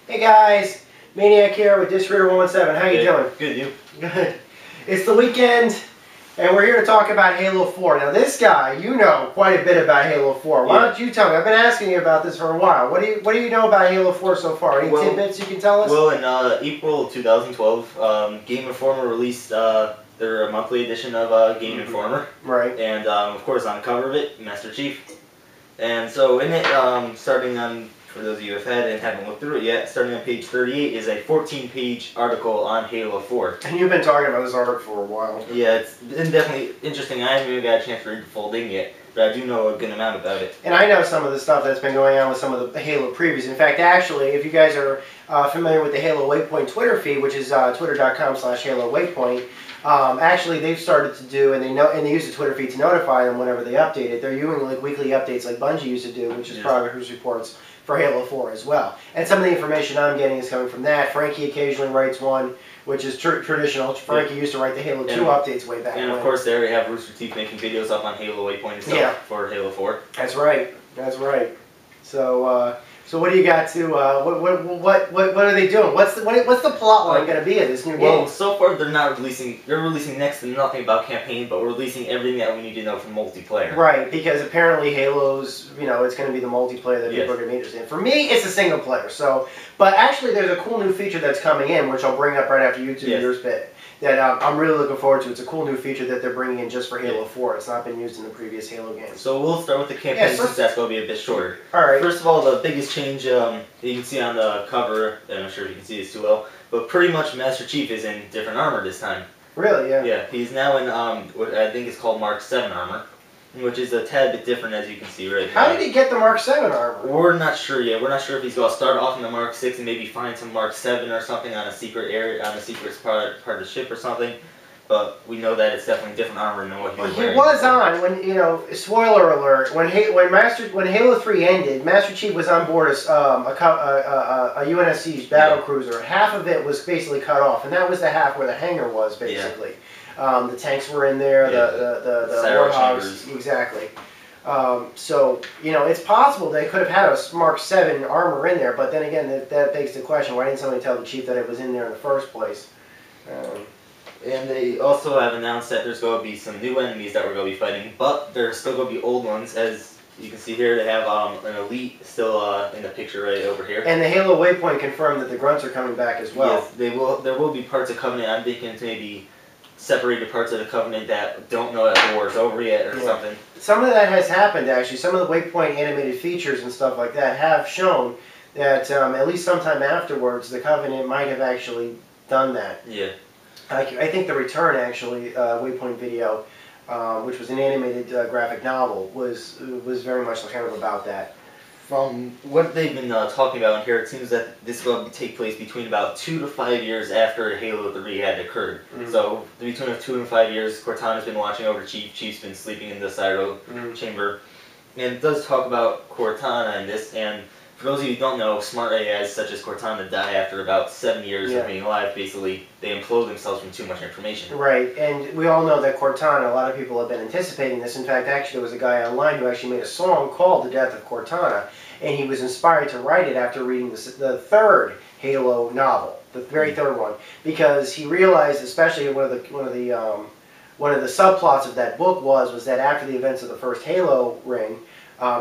Hey guys, Maniac here with Disreader 117. How you doing? Good, you? Good. It's the weekend, and we're here to talk about Halo 4. Now this guy, you know quite a bit about Halo 4. Why don't you tell me? I've been asking you about this for a while. What do you know about Halo 4 so far? Any tidbits you can tell us? Well, in April 2012, Game Informer released their monthly edition of Game Informer. Right. And of course, on the cover of it, Master Chief. And so in it, starting on, for those of you who have had it and haven't looked through it yet, starting on page 38 is a 14-page article on Halo 4. And you've been talking about this article for a while. Yeah, it's been definitely interesting. I haven't even got a chance to read the full thing yet, but I do know a good amount about it. And I know some of the stuff that's been going on with some of the Halo previews. In fact, actually, if you guys are familiar with the Halo Waypoint Twitter feed, which is twitter.com/Halo Waypoint, actually they've started to do, and they use the Twitter feed to notify them whenever they update it. They're doing like weekly updates like Bungie used to do, which is progress reports for Halo 4 as well. And some of the information I'm getting is coming from that. Frankie occasionally writes one, which is traditional. Frankie used to write the Halo 2 updates way back And of course, they already have Rooster Teeth making videos up on Halo Waypoint itself for Halo 4. That's right. That's right. So, so what do you got to? What are they doing? What's the plot line going to be of this new game? Well, so far they're not releasing. They're releasing next to nothing about campaign, but we're releasing everything that we need to know for multiplayer. Right, because apparently Halo's, it's going to be the multiplayer that people are going to be interested in. For me, it's a single player. So, but actually, there's a cool new feature that's coming in, which I'll bring up right after you do yours bit. That I'm really looking forward to. It's a cool new feature that they're bringing in just for Halo 4. It's not been used in the previous Halo games. So we'll start with the campaign since that's going to be a bit shorter. Alright. First of all, the biggest change you can see on the cover, and I'm not sure if you can see this too well, but pretty much Master Chief is in different armor this time. Really, yeah. Yeah, he's now in what I think is called Mark 7 armor, which is a tad bit different as you can see right now. How did he get the Mark 7 armor? We're not sure yet. We're not sure if he's going to start off in the Mark 6 and maybe find some Mark 7 or something on a secret area, on a secret part of the ship or something. But we know that it's definitely different armor than what he was wearing. He was on when spoiler alert. When Halo 3 ended, Master Chief was on board a UNSC's battle cruiser. Half of it was basically cut off, and that was the half where the hangar was basically. The tanks were in there, the warthogs, exactly. So it's possible they could have had a Mark 7 armor in there, but then again, that begs the question: why didn't somebody tell the Chief that it was in there in the first place? And they also have announced that there's going to be some new enemies that we're going to be fighting, but there's still going to be old ones. As you can see here, they have an elite still in the picture right over here. And the Halo Waypoint confirmed that the grunts are coming back as well. Yes, they will. There will be parts of Covenant. I'm thinking maybe separated parts of the Covenant that don't know that the war is over yet or something. Some of that has happened actually. Some of the Waypoint animated features and stuff like that have shown that at least sometime afterwards, the Covenant might have actually done that. Yeah. I think the Return, actually, Waypoint video, which was an animated graphic novel, was very much kind of about that. From what they've been talking about in here, it seems that this is going to take place between about 2 to 5 years after Halo 3 had occurred. So between 2 and 5 years, Cortana's been watching over Chief. Chief's been sleeping in the Cyro chamber. And it does talk about Cortana in this, and for those of you who don't know, smart AIs such as Cortana die after about 7 years of being alive. Basically, they implode themselves from too much information. Right, and we all know that Cortana, a lot of people have been anticipating this. In fact, actually, there was a guy online who actually made a song called The Death of Cortana, and he was inspired to write it after reading the third Halo novel, the very third one, because he realized, especially one of the subplots of that book was that after the events of the first Halo ring,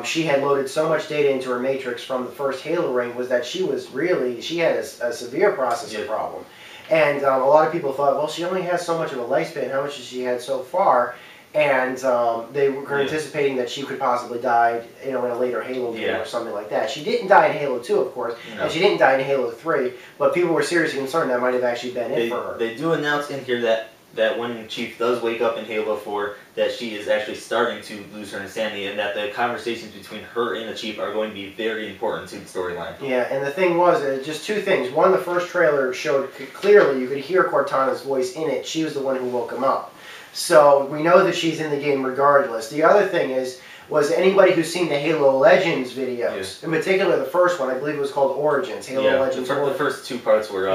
she had loaded so much data into her matrix from the first Halo ring was that she had a severe processor problem. And a lot of people thought, well, she only has so much of a lifespan, how much has she had so far? And they were anticipating that she could possibly die in a later Halo game or something like that. She didn't die in Halo 2, of course, and she didn't die in Halo 3, but people were seriously concerned that might have actually been it for her. They do announce in here that when Chief does wake up in Halo 4, that she is actually starting to lose her insanity, and that the conversations between her and the Chief are going to be very important to the storyline. Yeah, and the thing was, just two things. One, the first trailer showed clearly, you could hear Cortana's voice in it. She was the one who woke him up. So we know that she's in the game regardless. The other thing was anybody who's seen the Halo Legends videos, in particular the first one, I believe it was called Origins, Halo Legends the first two parts were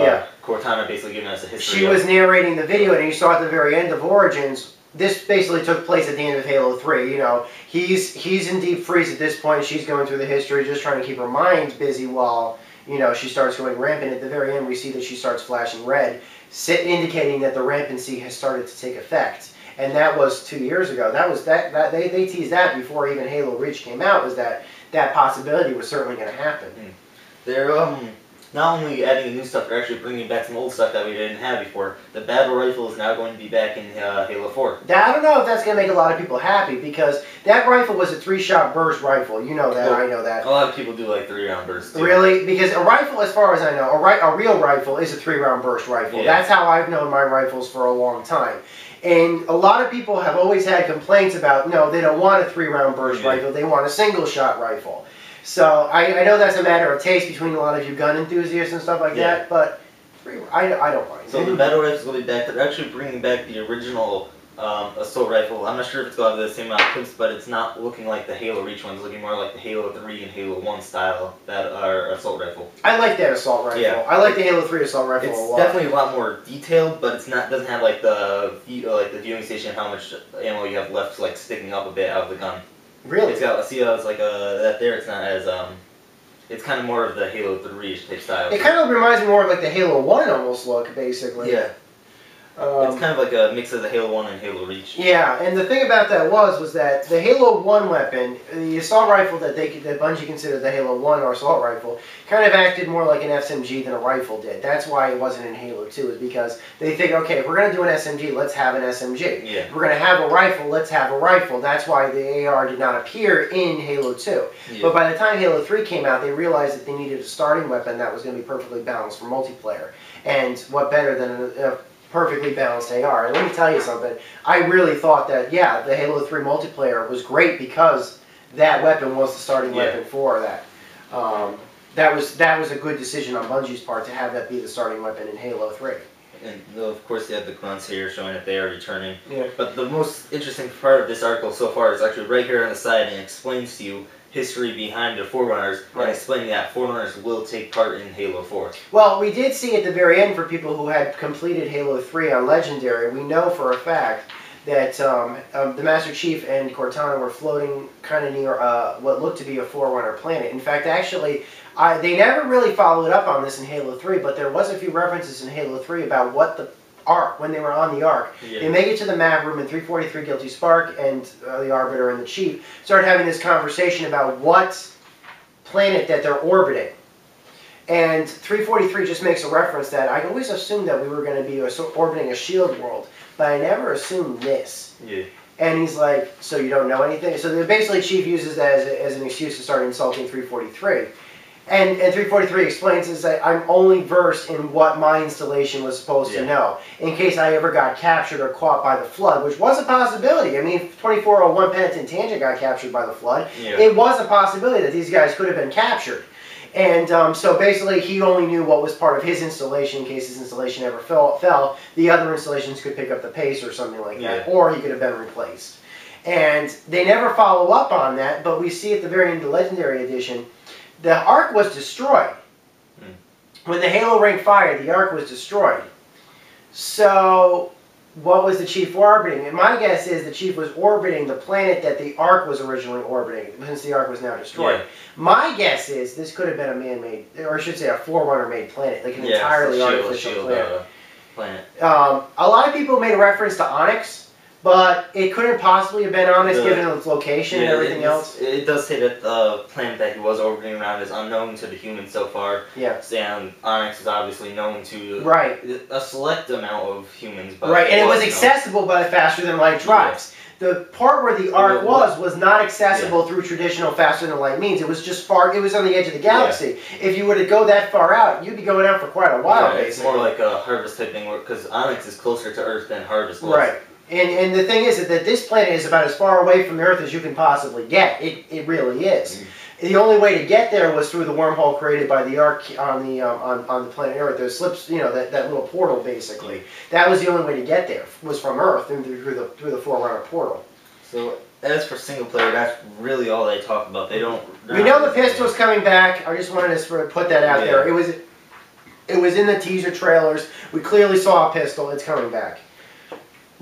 Cortana basically giving us a history. She was narrating the video, and you saw at the very end of Origins, this basically took place at the end of Halo 3. You know, he's in deep freeze at this point. She's going through the history, just trying to keep her mind busy while, you know, she starts going rampant. At the very end, we see that she starts flashing red, indicating that the rampancy has started to take effect. And that was 2 years ago. That was they teased that before even Halo Reach came out, was that possibility was certainly going to happen. They're not only adding new stuff, they're actually bringing back some old stuff that we didn't have before. The battle rifle is now going to be back in Halo 4. I don't know if that's going to make a lot of people happy, because that rifle was a 3-shot burst rifle. You know that, I know that. A lot of people do like 3-round bursts too. Really? Because a rifle, as far as I know, a real rifle is a 3-round burst rifle. Yeah. That's how I've known my rifles for a long time. And a lot of people have always had complaints about, no, they don't want a 3-round burst rifle, they want a single-shot rifle. So I know that's a matter of taste between a lot of you gun enthusiasts and stuff like that, but I don't mind. So the battle rifles will be back. They're actually bringing back the original assault rifle. I'm not sure if it's going to have the same amount of clips, but it's not looking like the Halo Reach one. It's looking more like the Halo 3 and Halo 1 style that are assault rifle. I like that assault rifle. Yeah. I like the Halo 3 assault rifle a lot. It's definitely a lot more detailed, but it's not doesn't have like the viewing station, how much ammo you have left, like sticking up a bit out of the gun. Really? It's got, see how it's like that there, it's not as, it's kind of more of the Halo 3 type style. It kind of reminds me more of like the Halo 1 almost look, basically. Yeah. It's kind of like a mix of the Halo 1 and Halo Reach. Yeah, and the thing about that was that the Halo 1 weapon, the assault rifle that Bungie considered the Halo 1 or assault rifle, kind of acted more like an SMG than a rifle did. That's why it wasn't in Halo 2, is because they think, okay, if we're going to do an SMG, let's have an SMG. Yeah. If we're going to have a rifle, let's have a rifle. That's why the AR did not appear in Halo 2. Yeah. But by the time Halo 3 came out, they realized that they needed a starting weapon that was going to be perfectly balanced for multiplayer. And what better than a perfectly balanced AR. And let me tell you something, I really thought that, yeah, the Halo 3 multiplayer was great because that weapon was the starting weapon for that. That was a good decision on Bungie's part to have that be the starting weapon in Halo 3. And of course they have the grunts here showing that they are returning. Yeah. But the most interesting part of this article so far is actually right here on the side, and it explains to you history behind the Forerunners, and explaining that Forerunners will take part in Halo 4. Well, we did see at the very end, for people who had completed Halo 3 on Legendary, we know for a fact that the Master Chief and Cortana were floating kind of near what looked to be a Forerunner planet. In fact, actually, they never really followed up on this in Halo 3, but there was a few references in Halo 3 about what the Ark, when they were on the Ark. Yeah. They make it to the map room, and 343 Guilty Spark and the Arbiter and the Chief started having this conversation about what planet that they're orbiting. And 343 just makes a reference that I always assumed that we were going to be orbiting a shield world, but I never assumed this. Yeah. And he's like, so you don't know anything? So basically Chief uses that as an excuse to start insulting 343. And 343 explains is that I'm only versed in what my installation was supposed to know, in case I ever got captured or caught by the Flood, which was a possibility. I mean, 2401 Penitent Tangent got captured by the Flood. Yeah. It was a possibility that these guys could have been captured. And so basically he only knew what was part of his installation in case his installation ever fell. The other installations could pick up the pace or something like that, or he could have been replaced. And they never follow up on that, but we see at the very end of the Legendary Edition, the Ark was destroyed. When the Halo ring fired, the Ark was destroyed. So, what was the Chief orbiting? And my guess is the Chief was orbiting the planet that the Ark was originally orbiting, since the Ark was now destroyed. Yeah. My guess is this could have been a man-made, or I should say a Forerunner-made planet, like an entirely artificial planet. A lot of people made reference to Onyx, but it couldn't possibly have been Onyx given its location and everything else. It does say that the planet that he was orbiting around is unknown to the humans so far. Yeah. And Onyx is obviously known to a select amount of humans. But and it was accessible by faster than light drives. The part where the Ark was not accessible through traditional faster than light means. It was just far. It was on the edge of the galaxy. If you were to go that far out, you'd be going out for quite a while. It's more like a Harvest type thing, because Onyx is closer to Earth than Harvest was. Right. And the thing is that this planet is about as far away from the Earth as you can possibly get. It really is. The only way to get there was through the wormhole created by the Ark on the planet Earth. Those slips, that little portal basically. That was the only way to get there, was from Earth through the Forerunner portal. So as for single player, that's really all they talk about. They don't. We know the pistol's coming back. I just wanted to sort of put that out there. It was in the teaser trailers. We clearly saw a pistol. It's coming back.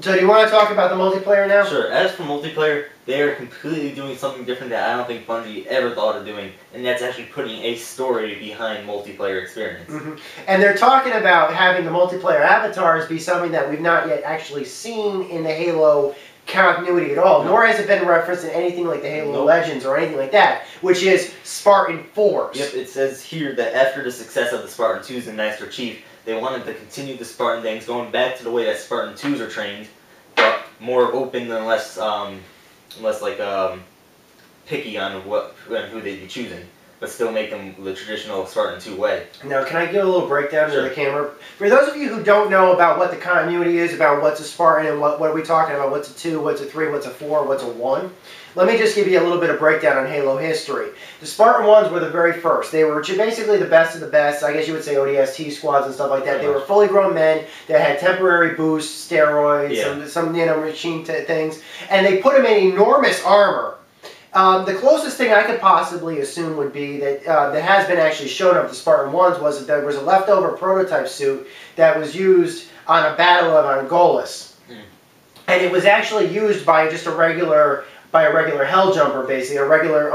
So do you want to talk about the multiplayer now? Sure. As for multiplayer, they are completely doing something different that I don't think Bungie ever thought of doing, and that's actually putting a story behind multiplayer experience. And they're talking about having the multiplayer avatars be something that we've not yet actually seen in the Halo continuity at all, nor has it been referenced in anything like the Halo Legends or anything like that, which is Spartan Force. Yep, it says here that after the success of the Spartan 2s and Master Chief, they wanted to continue the Spartan things, going back to the way that Spartan 2s are trained, but more open and less picky on who they'd be choosing, but still make them the traditional Spartan 2 way. Now, can I give a little breakdown to the camera? For those of you who don't know about what the continuity is, about what's a Spartan and what are we talking about, what's a 2, what's a 3, what's a 4, what's a 1, let me just give you a little bit of breakdown on Halo history. The Spartan 1s were the very first. They were basically the best of the best. I guess you would say ODST squads and stuff like that. They were fully grown men that had temporary boosts, steroids, some machine things, and they put them in enormous armor. The closest thing I could possibly assume would be that that has been actually shown of the Spartan 1s was that there was a leftover prototype suit that was used on a battle of Angolas. And it was actually used by just a regular hell jumper, basically, a regular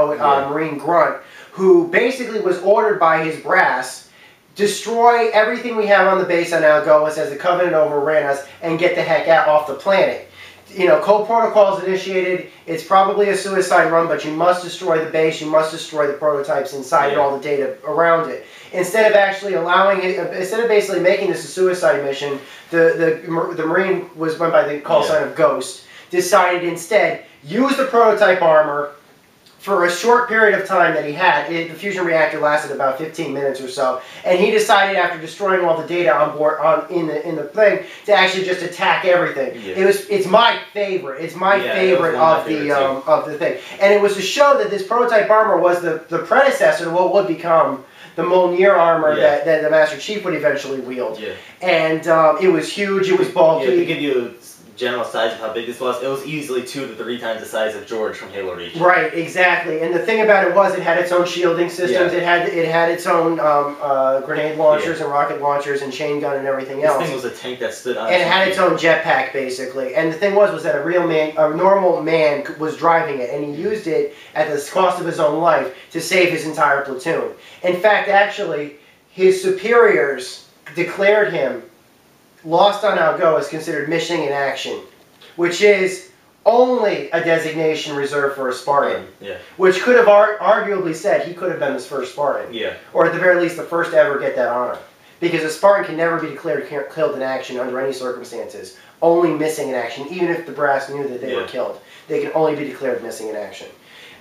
Marine grunt, who basically was ordered by his brass, destroy everything we have on the base on Algoas as the Covenant overran us, and get the heck out off the planet. You know, code protocols initiated. It's probably a suicide run, but you must destroy the base. You must destroy the prototypes inside and all the data around it. Instead of actually allowing it, instead of basically making this a suicide mission, the Marine went by the call sign of Ghost. Decided instead use the prototype armor for a short period of time that he had. The fusion reactor lasted about 15 minutes or so, and he decided after destroying all the data on board in the thing to actually just attack everything. It's my favorite. It's my favorite of the thing, and it was to show that this prototype armor was the predecessor to what would become the Mjolnir armor that the Master Chief would eventually wield. And it was huge. It was bulky. To give you general size of how big this was, it was easily 2 to 3 times the size of George from Halo Reach. Right, exactly. And the thing about it was, it had its own shielding systems. It had its own grenade launchers and rocket launchers and chain gun and everything else. This thing was a tank that stood on. And it had its own jetpack, basically. And the thing was that a normal man was driving it, and he used it at the cost of his own life to save his entire platoon. In fact, actually, his superiors declared him lost on Algo is considered missing in action, which is only a designation reserved for a Spartan. Which could have arguably said he could have been his first Spartan. Or at the very least the first to ever get that honor. Because a Spartan can never be declared killed in action under any circumstances. Only missing in action, even if the brass knew that they were killed. They can only be declared missing in action.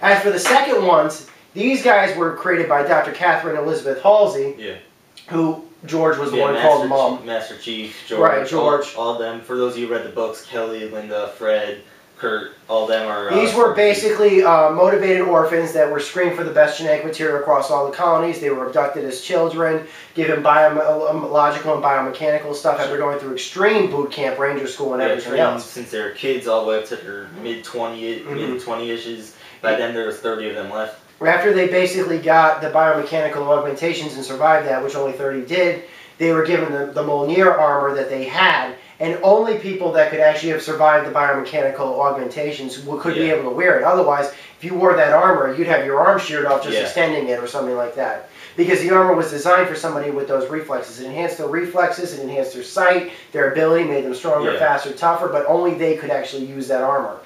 As for the second ones, these guys were created by Dr. Catherine Elizabeth Halsey, who George was the one called Mom. Master Chief, George. Right, George. All of them. For those of you who read the books, Kelly, Linda, Fred, Kurt, all of them are... These were basically motivated orphans that were screened for the best genetic material across all the colonies. They were abducted as children, given biological and biomechanical stuff after going through extreme boot camp, ranger school, and everything else. Since they were kids all the way up to their mid-20-ishes. By then there was 30 of them left. After they basically got the biomechanical augmentations and survived that, which only 30 did, they were given the Mjolnir armor that they had, and only people that could actually have survived the biomechanical augmentations could be able to wear it. Otherwise, if you wore that armor, you'd have your arm sheared off just extending it or something like that. Because the armor was designed for somebody with those reflexes. It enhanced their reflexes, it enhanced their sight, their ability, made them stronger, faster, tougher, but only they could actually use that armor.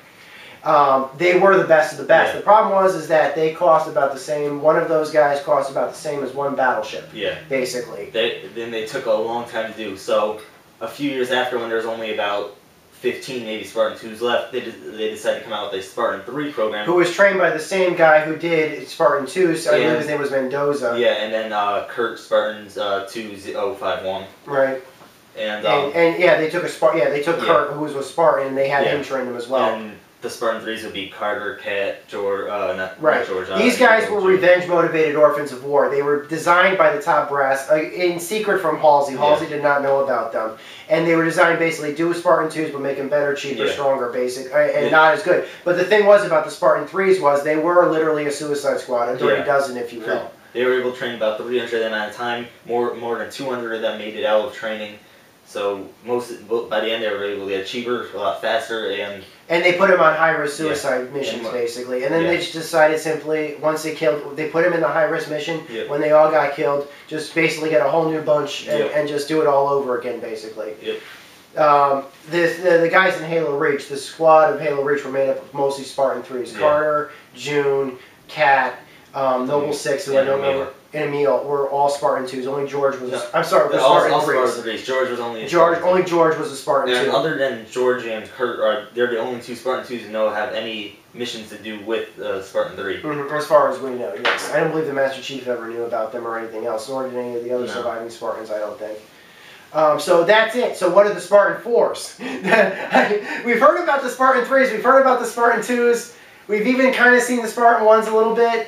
They were the best of the best. The problem was that they cost about the same. One of those guys cost about the same as one battleship. Basically. Then they took a long time to do. So a few years after, when there was only about 15 maybe Spartan 2s left, they decided to come out with a Spartan 3 program. Who was trained by the same guy who did Spartan 2s. I believe his name was Mendoza. And then Kurt Spartans 2051. Right. And they took Kurt, who was a Spartan, and they had him train him as well. And the Spartan 3s would be Carter, Kat, George, not George. These guys were revenge-motivated orphans of war. They were designed by the top brass, in secret from Halsey. Halsey did not know about them. And they were designed basically do Spartan 2s, but make them better, cheaper, stronger, basic, and not as good. But the thing was about the Spartan 3s was they were literally a suicide squad, a dirty dozen, if you will. They were able to train about 300 of them at a time. More than 200 of them made it out of training. So by the end they were able to get cheaper, a lot faster, and they put him on high-risk suicide missions, basically. And then they just decided simply, once they put him in the high-risk mission, when they all got killed, just basically get a whole new bunch and just do it all over again, basically. The guys in Halo Reach, the squad of Halo Reach were made up of mostly Spartan 3s. Carter, June, Kat, Noble 6, who I don't remember, and Emil were all Spartan 2s. Only George was... I'm sorry, was Spartan 3s. George was only only George was a Spartan 2. Other than George and Kurt, they're the only 2 Spartan 2s who have any missions to do with Spartan 3. As far as we know, yes. I don't believe the Master Chief ever knew about them or anything else, nor did any of the other surviving Spartans, I don't think. So that's it. So what are the Spartan 4s? We've heard about the Spartan 3s, we've heard about the Spartan 2s, we've even kind of seen the Spartan 1s a little bit.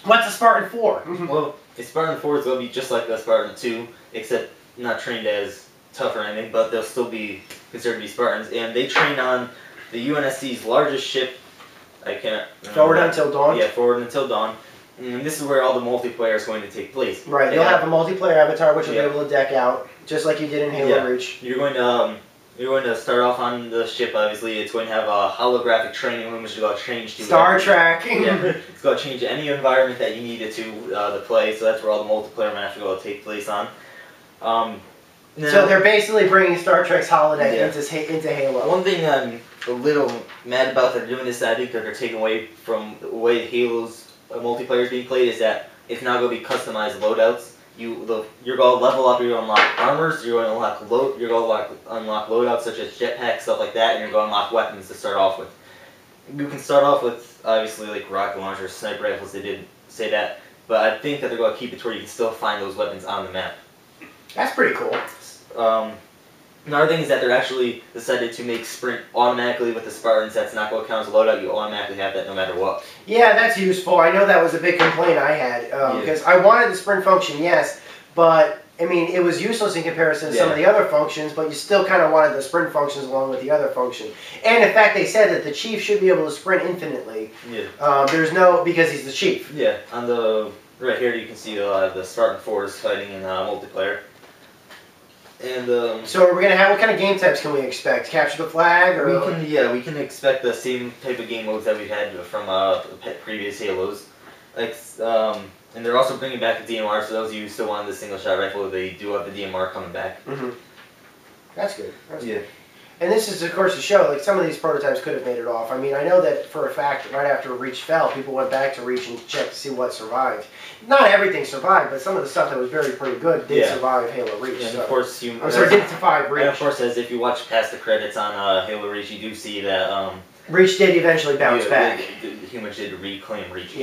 What's a Spartan 4? Well, a Spartan 4 is going to be just like a Spartan 2, except not trained as tough or anything, but they'll still be considered to be Spartans. And they train on the UNSC's largest ship. I can't remember. Forward Until Dawn? Yeah, Forward Until Dawn. And this is where all the multiplayer is going to take place. Right, you'll have a multiplayer avatar which you'll be able to deck out, just like you did in Halo Reach. You're going to start off on the ship, obviously. It's going to have a holographic training room, which is going to change to... Star Trek! It's going to change to any environment that you need it to play, so that's where all the multiplayer matches are going to take place on. So they're basically bringing Star Trek's holodeck into Halo. One thing I'm a little mad about that they're doing this, I think that they're taking away from the way Halo's multiplayer is being played, is that it's now going to be customized loadouts. You're going to level up, you're going to unlock armors, you're going to unlock loadouts such as jetpacks, stuff like that, and you're going to unlock weapons to start off with. You can start off with, obviously, like rocket launchers, sniper rifles, they did say that, but I think that they're going to keep it to where you can still find those weapons on the map. That's pretty cool. Another thing is that they're actually decided to make sprint automatically with the Spartans. That's not going to count as a loadout. You automatically have that no matter what. Yeah, that's useful. I know that was a big complaint I had because I wanted the sprint function, yes, but I mean it was useless in comparison to some of the other functions. But you still kind of wanted the sprint functions along with the other function. And in fact, they said that the chief should be able to sprint infinitely. There's no because he's the chief. Yeah, on the right here you can see the Spartan 4s fighting in multiplayer. And so we're gonna have what kind of game types can we expect? Capture the flag, or we can expect the same type of game modes that we've had from previous Halos. Like and they're also bringing back the DMR. So those of you who still wanted the single shot rifle, they do have the DMR coming back. That's good. That's good. And this is, of course, to show, like, some of these prototypes could have made it off. I mean, I know that for a fact, right after Reach fell, people went back to Reach and checked to see what survived. Not everything survived, but some of the stuff that was pretty good did survive Halo Reach. And of course, did survive Reach. And of course, as if you watch past the credits on Halo Reach, you do see that Reach did eventually bounce back. The humans did reclaim Reach.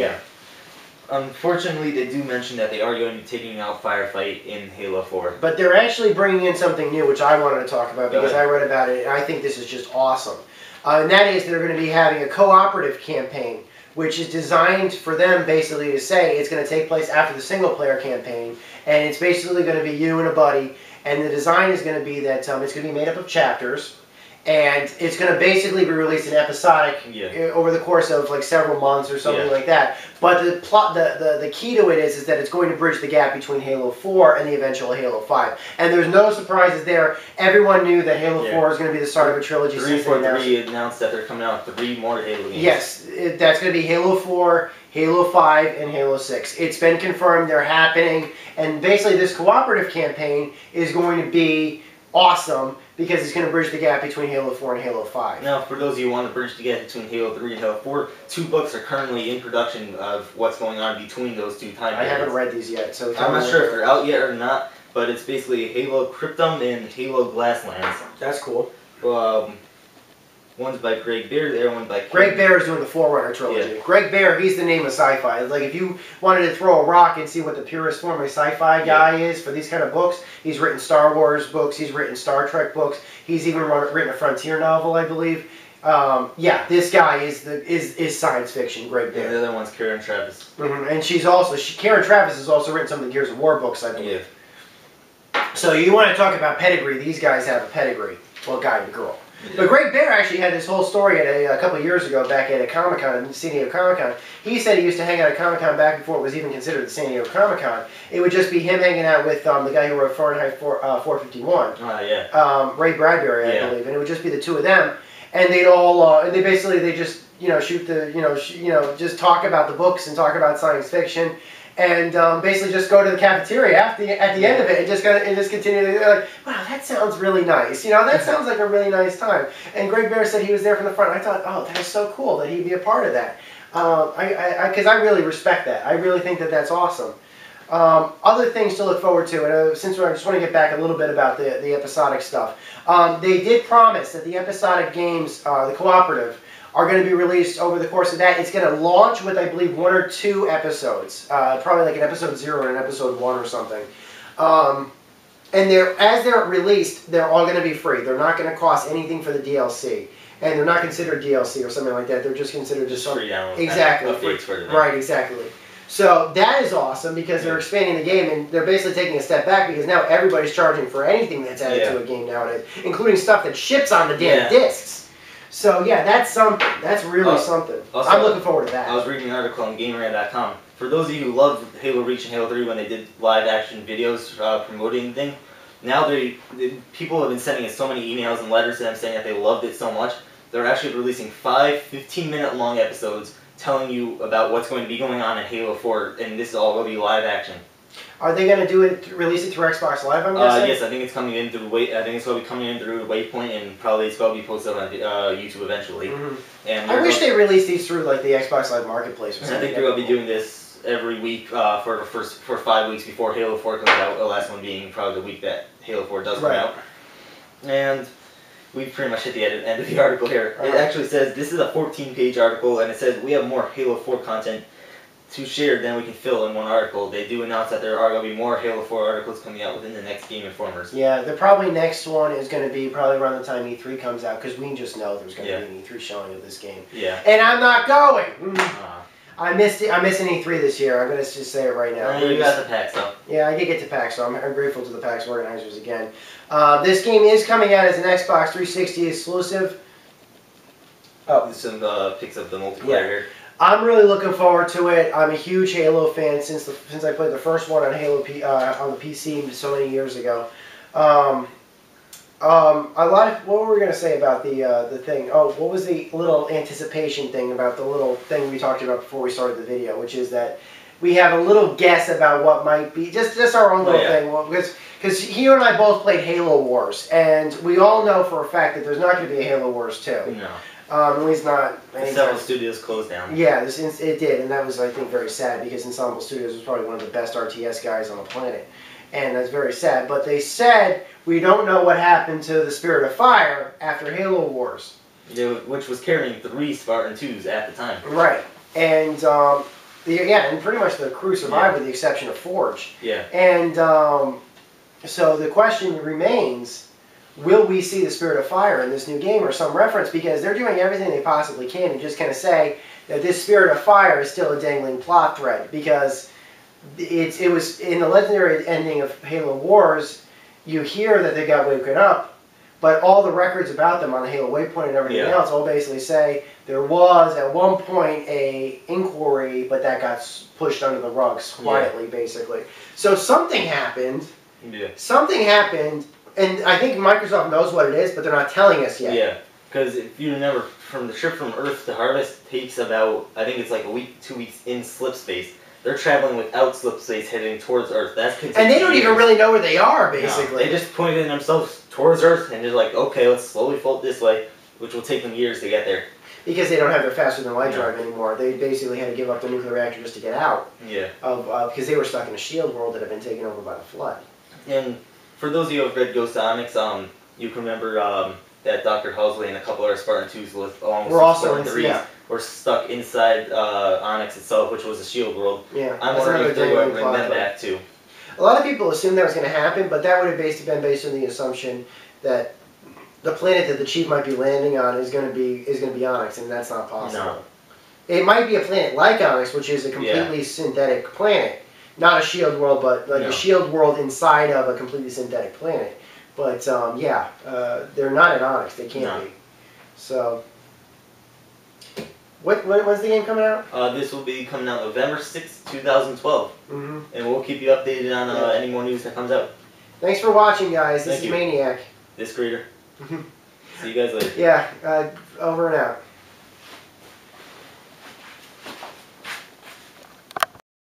Unfortunately, they do mention that they are going to be taking out Firefight in Halo 4. But they're actually bringing in something new, which I wanted to talk about because I read about it, and I think this is just awesome. And that is they're going to be having a co-operative campaign, which is designed for them basically to say it's going to take place after the single-player campaign, and it's basically going to be you and a buddy, and the design is going to be that it's going to be made up of chapters. And it's going to basically be released in episodic over the course of like several months or something like that. But the plot, the key to it is that it's going to bridge the gap between Halo 4 and the eventual Halo 5. And there's no surprises there. Everyone knew that Halo 4 is going to be the start of a trilogy. 343 announced that they're coming out with 3 more Halo games. Yes, that's going to be Halo 4, Halo 5, and Halo 6. It's been confirmed, they're happening. And basically this cooperative campaign is going to be awesome because it's going to bridge the gap between Halo 4 and Halo 5. Now, for those of you who want to bridge the gap between Halo 3 and Halo 4, 2 books are currently in production of what's going on between those 2 time periods. I haven't read these yet, so I'm not sure if they're out yet or not, but it's basically Halo Cryptum and Halo Glasslands. That's cool. One's by Greg Bear, the other one's by... Greg Bear is doing the Forerunner trilogy. Greg Bear, he's the name of sci-fi. Like, if you wanted to throw a rock and see what the purest form of sci-fi guy is for these kind of books, he's written Star Wars books, he's written Star Trek books, he's even written a Frontier novel, I believe. Yeah, this guy is science fiction, Greg Bear. And the other one's Karen Travis. And she's also... Karen Travis has also written some of the Gears of War books, I believe. So you want to talk about pedigree, these guys have a pedigree. Well, guy and girl. But Greg Bear actually had this whole story at a couple of years ago back at a Comic-Con, San Diego Comic-Con. He said he used to hang out at Comic-Con back before it was even considered the San Diego Comic-Con. It would just be him hanging out with the guy who wrote Fahrenheit 451. Ray Bradbury, I believe. And it would just be the two of them. And they'd all, and they just, shoot the, just talk about the books and talk about science fiction. And basically just go to the cafeteria at the end of it and just continue to like, wow, that sounds really nice. That sounds like a really nice time. And Greg Bear said he was there from the front. I thought, oh, that is so cool that he'd be a part of that. Because I really respect that. I really think that that's awesome. Other things to look forward to, and since I just want to get back a little bit about the episodic stuff. They did promise that the episodic games, the cooperative, are going to be released over the course of that. It's going to launch with, I believe, 1 or 2 episodes. Probably like an episode 0 and an episode 1 or something. And as they're released, they're all going to be free. They're not going to cost anything for the DLC. And they're not considered DLC or something like that. They're just considered just free download. Exactly. Updates for the right, exactly. So that is awesome because they're expanding the game and they're basically taking a step back because now everybody's charging for anything that's added to a game nowadays, including stuff that ships on the damn discs. So yeah, that's something. That's really something. Also, I'm looking forward to that. I was reading an article on GameRant.com. For those of you who loved Halo Reach and Halo 3 when they did live action videos promoting the thing, now people have been sending us so many emails and letters to them saying that they loved it so much. They're actually releasing 5 15-minute long episodes telling you about what's going to be going on in Halo 4, and this is all going to be live action. Are they going to release it through Xbox Live? I'm guessing. Yes, I think it's coming in through. I think it's going to be coming in through Waypoint, and probably it's going to be posted on YouTube eventually. And I wish they released these through like the Xbox Live Marketplace or something. I think they're going to be doing this every week for 5 weeks before Halo 4 comes out. The last one being probably the week that Halo 4 does come out. And we've pretty much hit the end of the article here. It actually says, this is a 14-page article, and it says, we have more Halo 4 content to share than we can fill in one article. They do announce that there are going to be more Halo 4 articles coming out within the next Game Informers. Yeah, the probably next one is going to be probably around the time E3 comes out, because we just know there's going to be an E3 showing of this game. Yeah. And I'm not going! I missed it. I missed an E3 this year. I'm going to just say it right now. You got the PAX, though. Yeah, I did get to PAX, so I'm grateful to the PAX organizers again. This game is coming out as an Xbox 360 exclusive. Oh, there's some pics of the multiplayer here. I'm really looking forward to it. I'm a huge Halo fan since I played the first one on Halo on the PC so many years ago. What were we going to say about the thing? Oh, what was the little anticipation thing about the little thing we talked about before we started the video, which is that we have a little guess about what might be, just our own little thing. Well, because you and I both played Halo Wars, and we all know for a fact that there's not going to be a Halo Wars 2. No. At least not. Ensemble Studios closed down. Yeah, it did, and that was, I think, very sad because Ensemble Studios was probably one of the best RTS guys on the planet. And that's very sad. But they said we don't know what happened to the Spirit of Fire after Halo Wars. Yeah, which was carrying 3 Spartan 2s at the time. Right. And, and pretty much the crew survived with the exception of Forge. Yeah. And so the question remains, will we see the Spirit of Fire in this new game or some reference? Because they're doing everything they possibly can to just kind of say that this Spirit of Fire is still a dangling plot thread. Because it was in the legendary ending of Halo Wars, you hear that they got woken up, but all the records about them on the Halo Waypoint and everything else all basically say there was at one point a inquiry, but that got pushed under the rugs quietly, basically. So something happened. Yeah. Something happened, and I think Microsoft knows what it is, but they're not telling us yet. Yeah, because if you remember, from the trip from Earth to Harvest takes about, I think it's like a week, 2 weeks in slip space. They're traveling without slip space heading towards Earth. And they don't even really know where they are, basically. No, they just pointed themselves towards Earth, and they're like, okay, let's slowly float this way, which will take them years to get there. Because they don't have their faster-than-light drive anymore. They basically had to give up the nuclear reactor just to get out. Yeah. Because they were stuck in a shield world that had been taken over by the Flood. And for those of you who have read Ghost of Onyx, you can remember that Dr. Halsey and a couple other Spartan 2s along with Spartan 3s were stuck inside Onyx itself, which was a shield world. Yeah. I'm wondering if they're going to bring them back too. A lot of people assumed that was going to happen, but that would have been based on the assumption that the planet that the Chief might be landing on is going to be Onyx, and that's not possible. No. It might be a planet like Onyx, which is a completely synthetic planet. Not a shield world, but like a shield world inside of a completely synthetic planet. But yeah, they're not at Onyx. They can't be. So, when's the game coming out? This will be coming out November 6th, 2012. Mm-hmm. And we'll keep you updated on any more news that comes out. Thanks for watching, guys. This Thank is you. Maniac. This creator. See you guys later. Yeah, over and out.